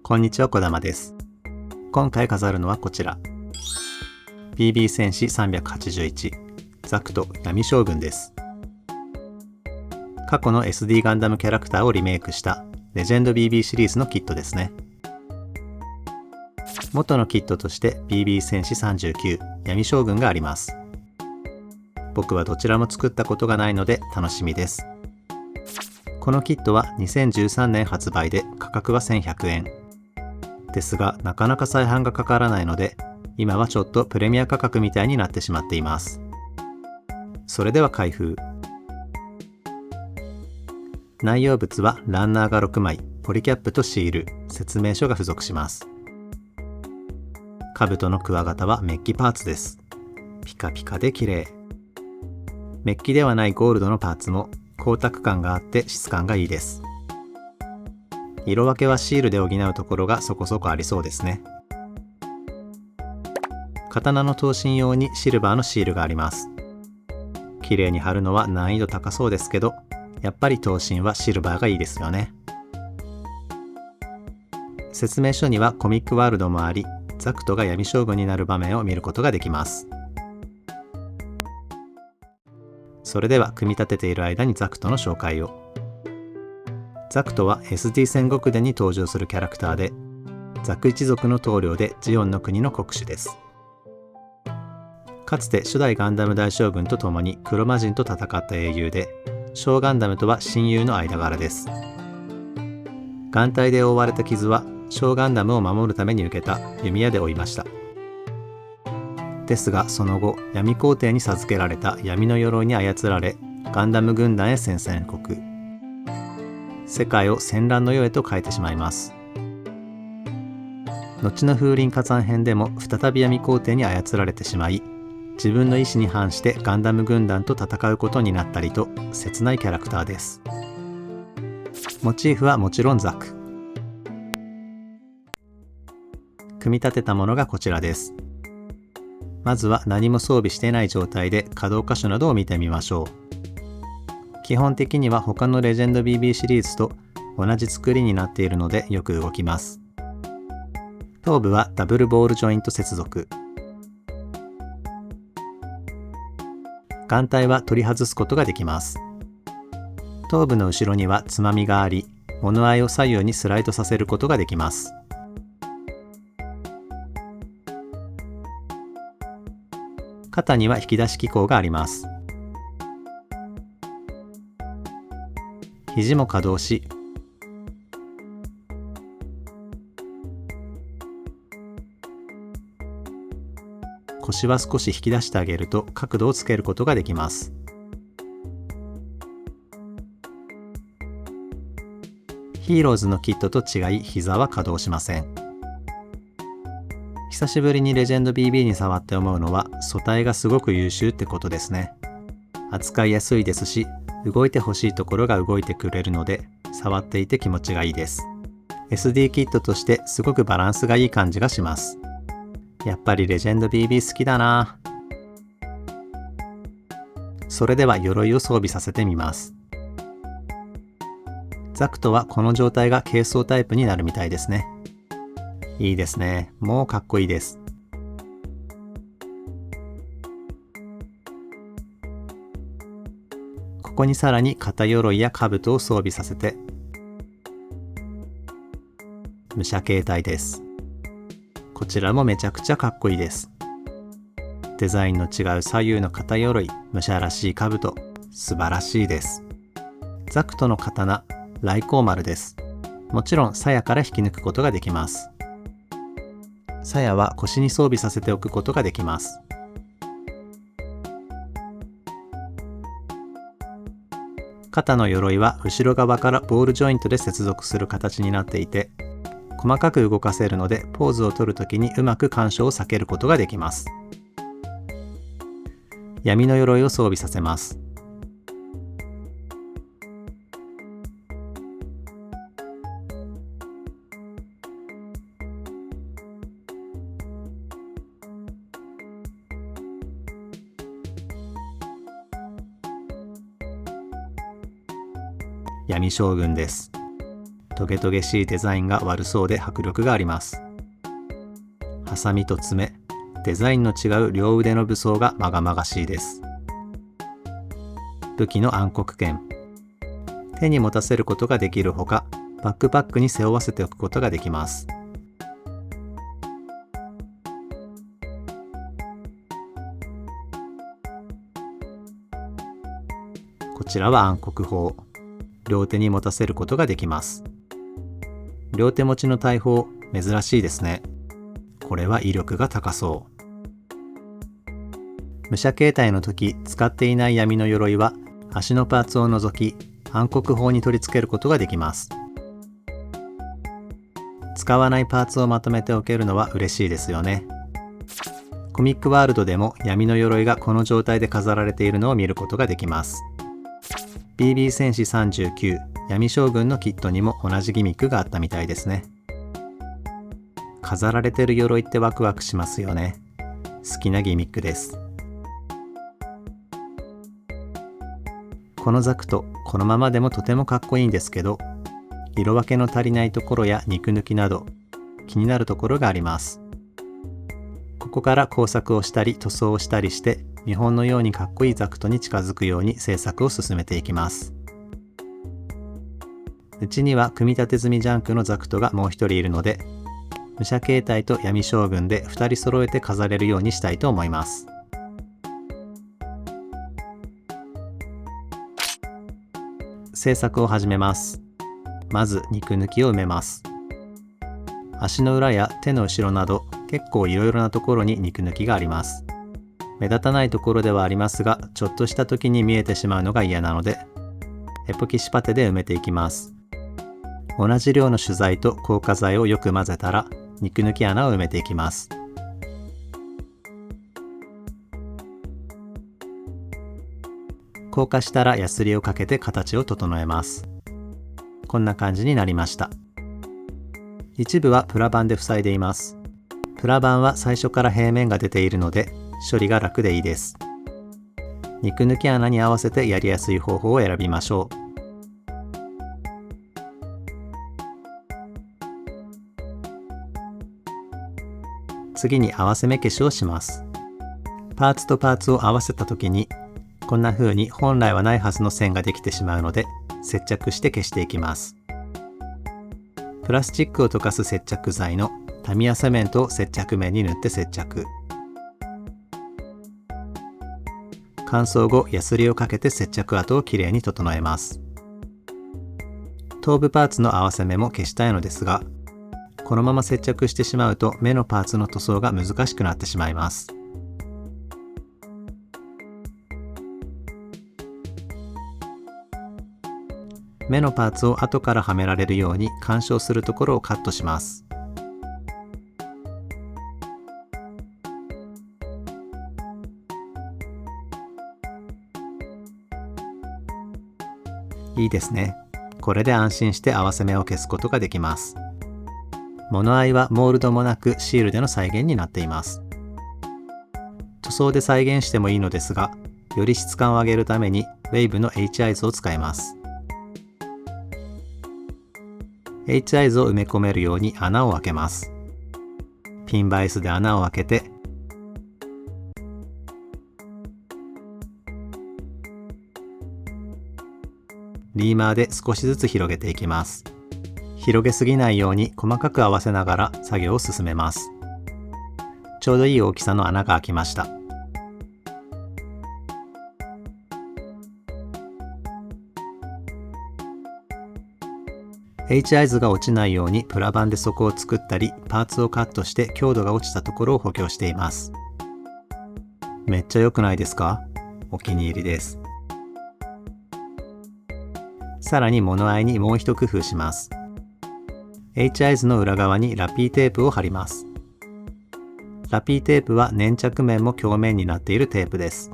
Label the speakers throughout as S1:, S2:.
S1: こんにちは、小玉です。今回飾るのはこちら BB 戦士381ザクと闇将軍です。過去の SD ガンダムキャラクターをリメイクしたレジェンド BB シリーズのキットですね。元のキットとして BB 戦士39闇将軍があります。僕はどちらも作ったことがないので楽しみです。このキットは2013年発売で価格は1100円ですが、なかなか再販がかからないので今はちょっとプレミア価格みたいになってしまっています。それでは開封。内容物はランナーが6枚、ポリキャップとシール、説明書が付属します。兜のクワガタはメッキパーツです。ピカピカで綺麗。メッキではないゴールドのパーツも光沢感があって質感がいいです。色分けはシールで補うところがそこそこありそうですね。刀の刀身用にシルバーのシールがあります。綺麗に貼るのは難易度高そうですけど、やっぱり刀身はシルバーがいいですよね。説明書にはコミックワールドもあり、ザクトが闇将軍になる場面を見ることができます。それでは組み立てている間にザクトの紹介を。ザクトは SD 戦国伝に登場するキャラクターで、ザク一族の棟梁でジオンの国の国主です。かつて初代ガンダム大将軍と共に黒魔人と戦った英雄で、小ガンダムとは親友の間柄です。眼帯で覆われた傷は小ガンダムを守るために受けた弓矢で負いました。ですがその後、闇皇帝に授けられた闇の鎧に操られ、ガンダム軍団へ宣告。世界を戦乱の世へと変えてしまいます。後の風林火山編でも再び闇皇帝に操られてしまい、自分の意志に反してガンダム軍団と戦うことになったりと、切ないキャラクターです。モチーフはもちろんザク。組み立てたものがこちらです。まずは何も装備していない状態で可動箇所などを見てみましょう。基本的には他のレジェンド BB シリーズと同じ作りになっているのでよく動きます。頭部はダブルボールジョイント接続。眼帯は取り外すことができます。頭部の後ろにはつまみがあり、物合いを左右にスライドさせることができます。肩には引き出し機構があります。肘も可動し、腰は少し引き出してあげると角度をつけることができます。ヒーローズのキットと違い、膝は可動しません。久しぶりにレジェンド BB に触って思うのは、素体がすごく優秀ってことですね。扱いやすいですし、動いてほしいところが動いてくれるので、触っていて気持ちがいいです。SD キットとしてすごくバランスがいい感じがします。やっぱりレジェンド BB 好きだな。それでは鎧を装備させてみます。ザクトはこの状態が軽装タイプになるみたいですね。いいですね。もうかっこいいです。ここにさらに肩鎧や兜を装備させて、武者形態です。こちらもめちゃくちゃかっこいいです。デザインの違う左右の肩鎧、武者らしい兜、素晴らしいです。ザクトの刀、来光丸です。もちろん鞘から引き抜くことができます。鞘は腰に装備させておくことができます。肩の鎧は後ろ側からボールジョイントで接続する形になっていて、細かく動かせるのでポーズを取るときにうまく干渉を避けることができます。闇の鎧を装備させます。闇将軍です。トゲトゲしいデザインが悪そうで迫力があります。ハサミと爪、デザインの違う両腕の武装がまがまがしいです。武器の暗黒剣。手に持たせることができるほか、バックパックに背負わせておくことができます。こちらは暗黒砲。両手に持たせることができます。両手持ちの大砲、珍しいですね。これは威力が高そう。武者形態の時使っていない闇の鎧は足のパーツを除き暗黒砲に取り付けることができます。使わないパーツをまとめておけるのは嬉しいですよね。コミックワールドでも闇の鎧がこの状態で飾られているのを見ることができます。BB 戦士39闇将軍のキットにも同じギミックがあったみたいですね。飾られてる鎧ってワクワクしますよね。好きなギミックです。このザクト、このままでもとてもかっこいいんですけど、色分けの足りないところや肉抜きなど気になるところがあります。ここから工作をしたり塗装をしたりして見本のようにかっこいいザクトに近づくように制作を進めていきます。うちには組み立て済みジャンクのザクトがもう一人いるので、武者形態と闇将軍で2人揃えて飾れるようにしたいと思います。制作を始めます。まず肉抜きを埋めます。足の裏や手の後ろなど結構いろいろなところに肉抜きがあります。目立たないところではありますが、ちょっとした時に見えてしまうのが嫌なので、エポキシパテで埋めていきます。同じ量の主材と硬化剤をよく混ぜたら、肉抜き穴を埋めていきます。硬化したらヤスリをかけて形を整えます。こんな感じになりました。一部はプラ板で塞いでいます。プラ板は最初から平面が出ているので処理が楽でいいです。肉抜き穴に合わせてやりやすい方法を選びましょう。次に合わせ目消しをします。パーツとパーツを合わせた時にこんな風に本来はないはずの線ができてしまうので接着して消していきます。プラスチックを溶かす接着剤のタミヤセメントを接着面に塗って接着。乾燥後ヤスリをかけて接着跡をきれいに整えます。頭部パーツの合わせ目も消したいのですが、このまま接着してしまうと目のパーツの塗装が難しくなってしまいます。目のパーツを後からはめられるように干渉するところをカットします。いいですね。これで安心して合わせ目を消すことができます。物合いはモールドもなくシールでの再現になっています。塗装で再現してもいいのですが、より質感を上げるためにウェイブの H アイズを使います。H アイズを埋め込めるように穴を開けます。ピンバイスで穴を開けて、リーマーで少しずつ広げていきます。広げすぎないように細かく合わせながら作業を進めます。ちょうどいい大きさの穴が開きました。H アイズが落ちないようにプラ板で底を作ったり、パーツをカットして強度が落ちたところを補強しています。めっちゃ良くないですか？お気に入りです。さらに物合いにもう一工夫します。H アイズの裏側にラピーテープを貼ります。ラピーテープは粘着面も鏡面になっているテープです。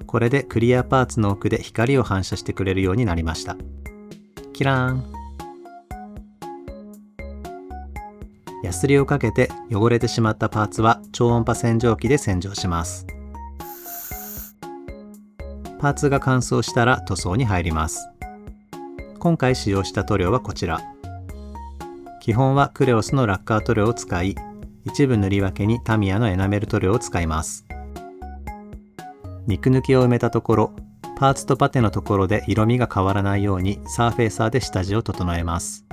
S1: これでクリアパーツの奥で光を反射してくれるようになりました。キラーン。ヤスリをかけて汚れてしまったパーツは超音波洗浄機で洗浄します。パーツが乾燥したら塗装に入ります。今回使用した塗料はこちら。基本はクレオスのラッカー塗料を使い、一部塗り分けにタミヤのエナメル塗料を使います。肉抜きを埋めたところ、パーツとパテのところで色味が変わらないようにサーフェーサーで下地を整えます。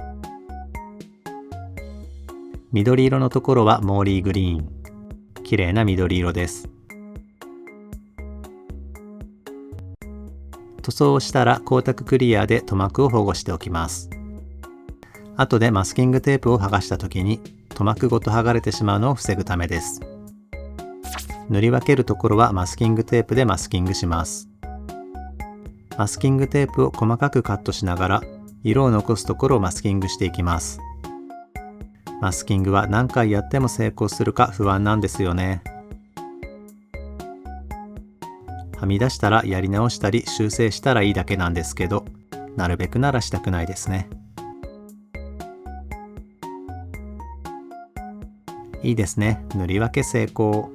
S1: 緑色のところはモーリーグリーン。綺麗な緑色です。塗装をしたら光沢クリアで塗膜を保護しておきます。後でマスキングテープを剥がした時に塗膜ごと剥がれてしまうのを防ぐためです。塗り分けるところはマスキングテープでマスキングします。マスキングテープを細かくカットしながら色を残すところをマスキングしていきます。マスキングは何回やっても成功するか不安なんですよね。はみ出したらやり直したり修正したらいいだけなんですけど、なるべくならしたくないですね。いいですね。塗り分け成功。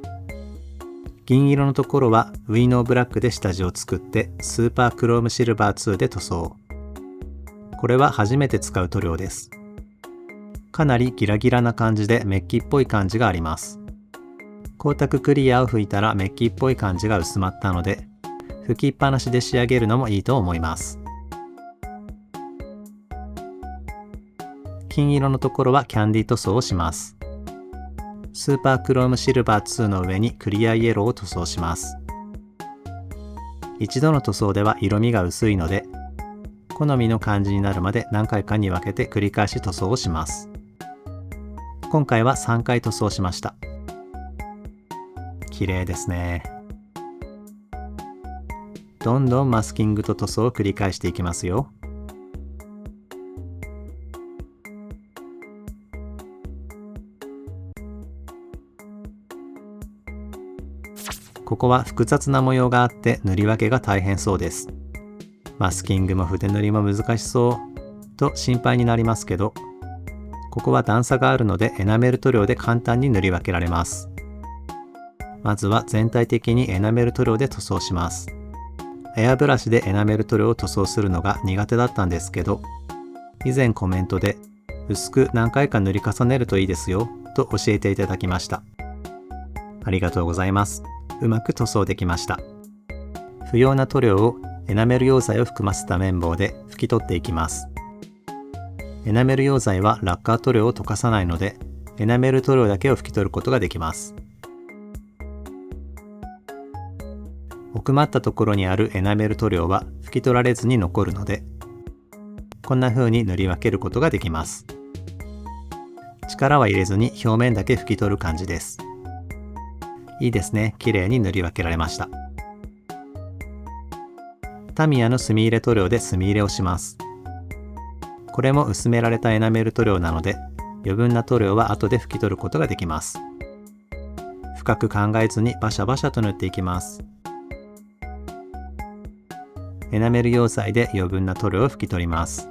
S1: 銀色のところはウィノーブラックで下地を作ってスーパークロームシルバー2で塗装。これは初めて使う塗料です。かなりギラギラな感じでメッキっぽい感じがあります。光沢クリアを拭いたらメッキっぽい感じが薄まったので、拭きっぱなしで仕上げるのもいいと思います。金色のところはキャンディ塗装をします。スーパークロームシルバー2の上にクリアイエローを塗装します。一度の塗装では色味が薄いので、好みの感じになるまで何回かに分けて繰り返し塗装をします。今回は3回塗装しました。綺麗ですね。どんどんマスキングと塗装を繰り返していきますよ。ここは複雑な模様があって塗り分けが大変そうです。マスキングも筆塗りも難しそうと心配になりますけど、ここは段差があるのでエナメル塗料で簡単に塗り分けられます。まずは全体的にエナメル塗料で塗装します。エアブラシでエナメル塗料を塗装するのが苦手だったんですけど、以前コメントで薄く何回か塗り重ねるといいですよと教えていただきました。ありがとうございます。うまく塗装できました。不要な塗料をエナメル溶剤を含ませた綿棒で拭き取っていきます。エナメル溶剤はラッカー塗料を溶かさないので、エナメル塗料だけを拭き取ることができます。奥まったところにあるエナメル塗料は拭き取られずに残るので、こんな風に塗り分けることができます。力は入れずに表面だけ拭き取る感じです。いいですね。綺麗に塗り分けられました。タミヤの墨入れ塗料で墨入れをします。これも薄められたエナメル塗料なので、余分な塗料は後で拭き取ることができます。深く考えずにバシャバシャと塗っていきます。エナメル溶剤で余分な塗料を拭き取ります。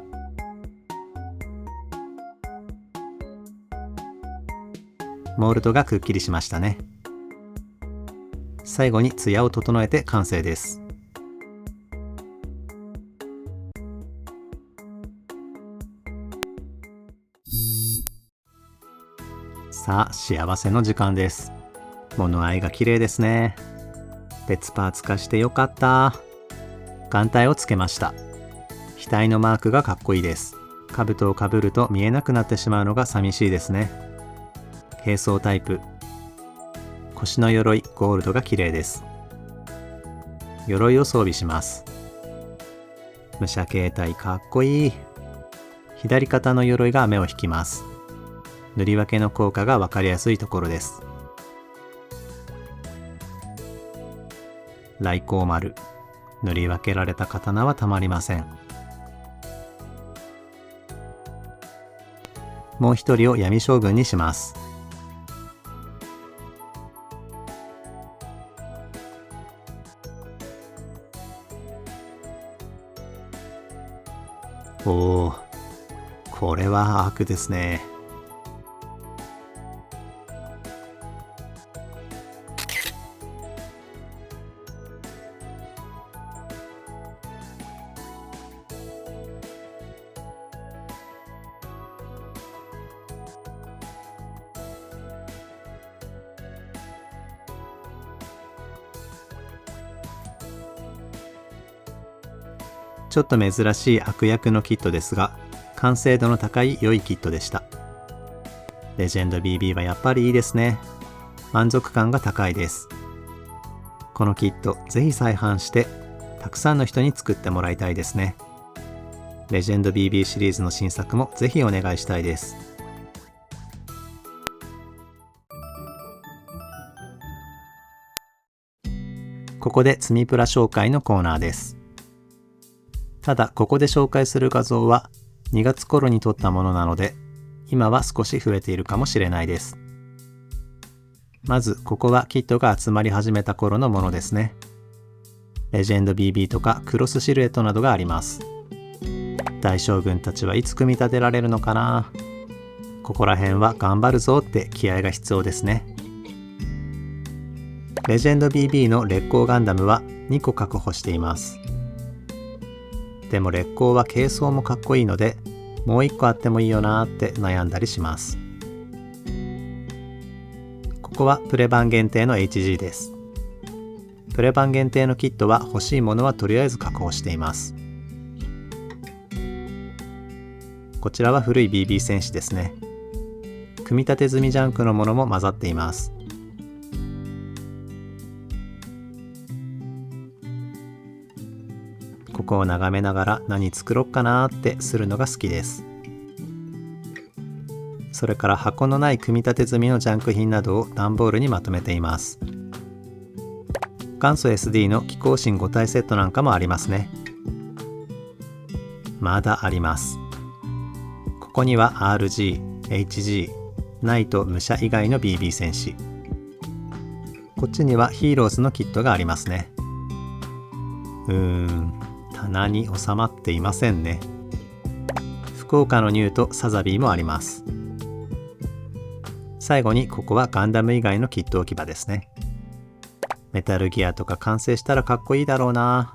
S1: モールドがくっきりしましたね。最後にツヤを整えて完成です。さあ、幸せの時間です。物合いが綺麗ですね。別パーツ化してよかった。眼帯をつけました。額のマークがかっこいいです。兜をかぶると見えなくなってしまうのが寂しいですね。軽装タイプ。腰の鎧ゴールドが綺麗です。鎧を装備します。武者形態かっこいい。左肩の鎧が目を引きます。塗り分けの効果がわかりやすいところです。来光丸。塗り分けられた刀はたまりません。もう一人を闇将軍にします。おお、これは悪ですね。ちょっと珍しい悪役のキットですが、完成度の高い良いキットでした。レジェンド BB はやっぱりいいですね。満足感が高いです。このキットぜひ再販してたくさんの人に作ってもらいたいですね。レジェンド BB シリーズの新作もぜひお願いしたいです。ここで積みプラ紹介のコーナーです。ただここで紹介する画像は2月頃に撮ったものなので、今は少し増えているかもしれないです。まずここはキットが集まり始めた頃のものですね。レジェンド BB とかクロスシルエットなどがあります。大将軍たちはいつ組み立てられるのかな。ここら辺は頑張るぞって気合が必要ですね。レジェンド BB の烈光ガンダムは2個確保しています。でも烈光は軽装もかっこいいので、もう1個あってもいいよなーって悩んだりします。ここはプレ版限定の HG です。プレ版限定のキットは欲しいものはとりあえず確保しています。こちらは古い BB 戦士ですね。組み立て済みジャンクのものも混ざっています。ここを眺めながら何作ろっかなーってするのが好きです。それから箱のない組み立て済みのジャンク品などを段ボールにまとめています。元祖 SD の気候神5体セットなんかもありますね。まだあります。ここには RG、HG、ナイト武者以外の BB 戦士。こっちにはヒーローズのキットがありますね。棚に収まっていませんね。福岡のニューとサザビーもあります。最後にここはガンダム以外のキット置き場ですね。メタルギアとか完成したらかっこいいだろうな。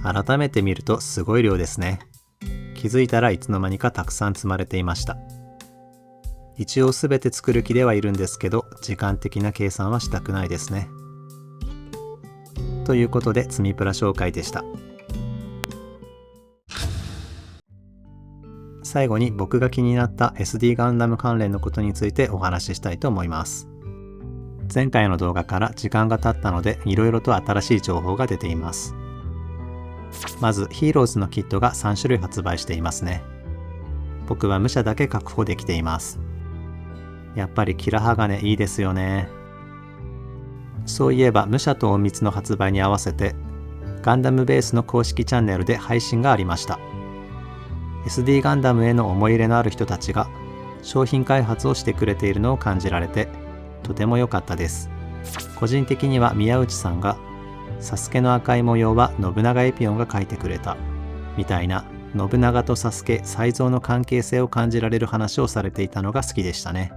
S1: 改めて見るとすごい量ですね。気づいたらいつの間にかたくさん積まれていました。一応すべて作る気ではいるんですけど、時間的な計算はしたくないですね。ということで積みプラ紹介でした。最後に僕が気になった SD ガンダム関連のことについてお話ししたいと思います。前回の動画から時間が経ったのでいろいろと新しい情報が出ています。まずヒーローズのキットが3種類発売していますね。僕は武者だけ確保できています。やっぱりキラ鋼いいですよね。そういえば武者と隠密の発売に合わせてガンダムベースの公式チャンネルで配信がありました。SD ガンダムへの思い入れのある人たちが商品開発をしてくれているのを感じられてとても良かったです。個人的には宮内さんがサスケの赤い模様は信長エピオンが描いてくれたみたいな信長とサスケ才蔵の関係性を感じられる話をされていたのが好きでしたね。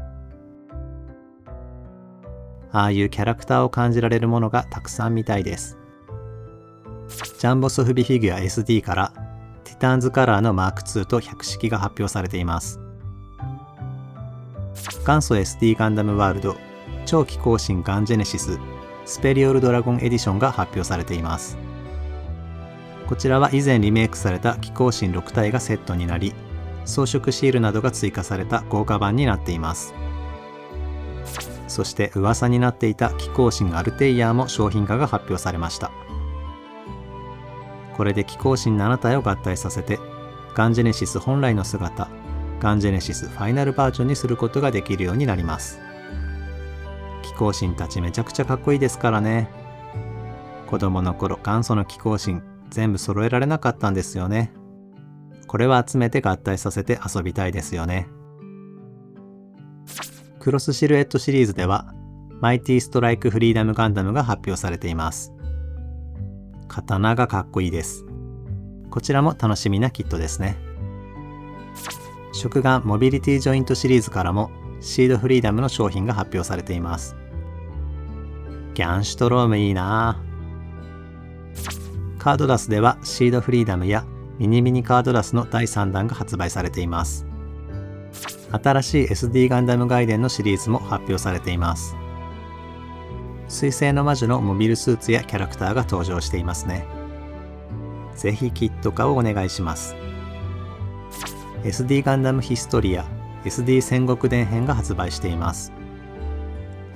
S1: ああいうキャラクターを感じられるものがたくさん見たいです。ジャンボソフビフィギュア SD からティターンズカラーのマーク2と100式が発表されています。元祖 SD ガンダムワールド超気候神ガンジェネシススペリオルドラゴンエディションが発表されています。こちらは以前リメイクされた気候神6体がセットになり、装飾シールなどが追加された豪華版になっています。そして噂になっていた気候神アルテイヤーも商品化が発表されました。これで気候神7体を合体させてガンジェネシス本来の姿ガンジェネシスファイナルバージョンにすることができるようになります。気候神たちめちゃくちゃかっこいいですからね。子供の頃元祖の気候神全部揃えられなかったんですよね。これは集めて合体させて遊びたいですよね。クロスシルエットシリーズではマイティストライクフリーダムガンダムが発表されています。刀がかっこいいです。こちらも楽しみなキットですね。食玩モビリティジョイントシリーズからもシードフリーダムの商品が発表されています。ギャンシュトロームいいなぁ。カードダスではシードフリーダムやミニミニカードダスの第3弾が発売されています。新しい SD ガンダムガイデンのシリーズも発表されています。水星の魔女のモビルスーツやキャラクターが登場していますね。ぜひキット化をお願いします。SD ガンダムヒストリア SD 戦国伝編が発売しています。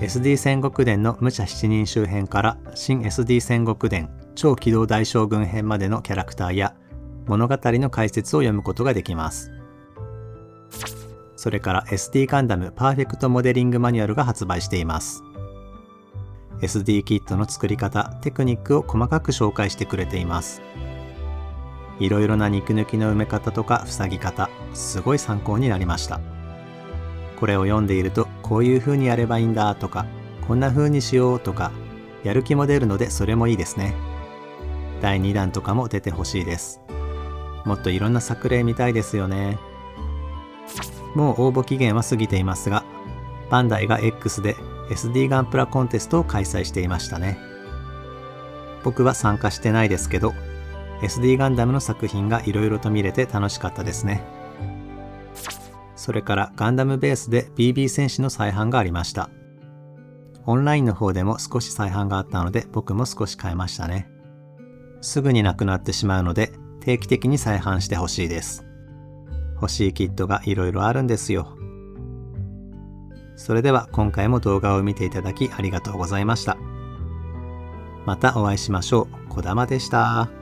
S1: SD 戦国伝の武者7人衆編から新 SD 戦国伝超機動大将軍編までのキャラクターや物語の解説を読むことができます。それから SD ガンダムパーフェクトモデリングマニュアルが発売しています。SD キットの作り方、テクニックを細かく紹介してくれています。いろいろな肉抜きの埋め方とか塞ぎ方、すごい参考になりました。これを読んでいると、こういう風にやればいいんだとか、こんな風にしようとか、やる気も出るのでそれもいいですね。第2弾とかも出てほしいです。もっといろんな作例見たいですよね。もう応募期限は過ぎていますが、バンダイが X で SD ガンプラコンテストを開催していましたね。僕は参加してないですけど、SD ガンダムの作品がいろいろと見れて楽しかったですね。それからガンダムベースで BB 戦士の再販がありました。オンラインの方でも少し再販があったので僕も少し買いましたね。すぐになくなってしまうので定期的に再販してほしいです。欲しいキットがいろいろあるんですよ。それでは今回も動画を見ていただきありがとうございました。またお会いしましょう。こだまでした。